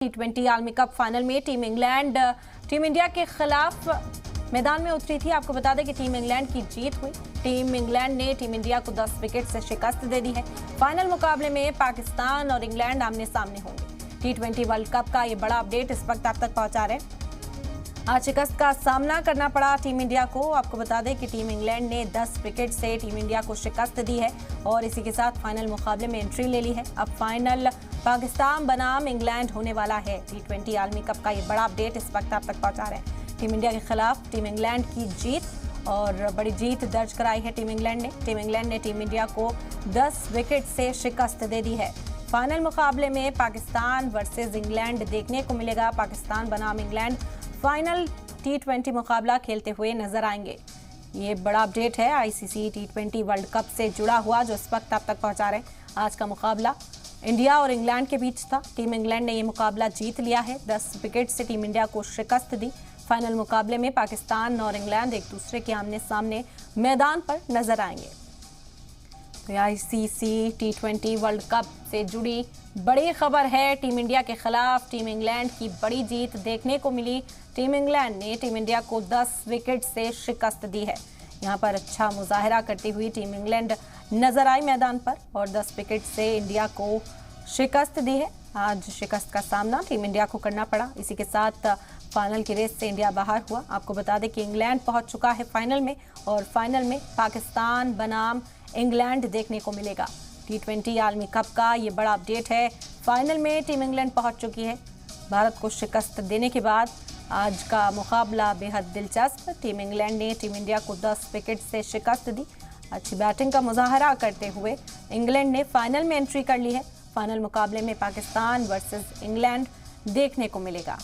T20 आलमी cup final में team England team India के खिलाफ मैदान में उतरी थी। आपको बता दें कि टीम इंग्लैंड की जीत हुई। टीम इंग्लैंड ने टीम इंडिया को 10 विकेट से शिकस्त दे दी है। फाइनल मुकाबले में पाकिस्तान और इंग्लैंड आमने सामने होंगे। T20 वर्ल्ड कप का ये बड़ा अपडेट इस वक्त आप तक पहुंचा रहे हैं। आज शिकस्त का सामना करना पड़ा टीम इंडिया को। आपको बता दें कि टीम इंग्लैंड ने 10 विकेट से टीम इंडिया को शिकस्त दी है और इसी के साथ फाइनल मुकाबले में एंट्री ले ली है। अब फाइनल पाकिस्तान बनाम इंग्लैंड होने वाला है। T20 आलमी कप का ये बड़ा अपडेट इस वक्त आप तक पहुंचा रहे हैं। टीम इंडिया के खिलाफ टीम इंग्लैंड की जीत और बड़ी जीत दर्ज कराई है टीम इंग्लैंड ने। टीम इंग्लैंड ने टीम इंडिया को 10 विकेट से शिकस्त दे दी है। फाइनल मुकाबले में पाकिस्तान वर्सेज इंग्लैंड देखने को मिलेगा। पाकिस्तान बनाम इंग्लैंड फाइनल T20 मुकाबला खेलते हुए नजर आएंगे। ये बड़ा अपडेट है ICC T20 वर्ल्ड कप से जुड़ा हुआ जो इस वक्त आप तक पहुंचा रहे हैं। आज का मुकाबला इंडिया और इंग्लैंड के बीच था। टीम इंग्लैंड ने ये मुकाबला जीत लिया है। 10 विकेट से टीम इंडिया को शिकस्त दी। फाइनल मुकाबले में पाकिस्तान और इंग्लैंड एक दूसरे के आमने सामने मैदान पर नजर आएंगे। तो ICC T20 वर्ल्ड कप से जुड़ी बड़ी खबर है। टीम इंडिया के खिलाफ टीम इंग्लैंड की बड़ी जीत देखने को मिली। टीम इंग्लैंड ने टीम इंडिया को 10 विकेट से शिकस्त दी है। यहां पर अच्छा मुजाहरा करती हुई टीम इंग्लैंड नजर आई मैदान पर और 10 विकेट से इंडिया को शिकस्त दी है। आज शिकस्त का सामना टीम इंडिया को करना पड़ा। इसी के साथ फाइनल की रेस से इंडिया बाहर हुआ। आपको बता दें कि इंग्लैंड पहुंच चुका है फाइनल में और फाइनल में पाकिस्तान बनाम इंग्लैंड देखने को मिलेगा। T20 आलमी कप का ये बड़ा अपडेट है। फाइनल में टीम इंग्लैंड पहुंच चुकी है। भारत को शिकस्त देने के बाद आज का मुकाबला बेहद दिलचस्प। टीम इंग्लैंड ने टीम इंडिया को 10 विकेट से शिकस्त दी। अच्छी बैटिंग का मुजाहरा करते हुए इंग्लैंड ने फाइनल में एंट्री कर ली है। फाइनल मुकाबले में पाकिस्तान वर्सेस इंग्लैंड देखने को मिलेगा।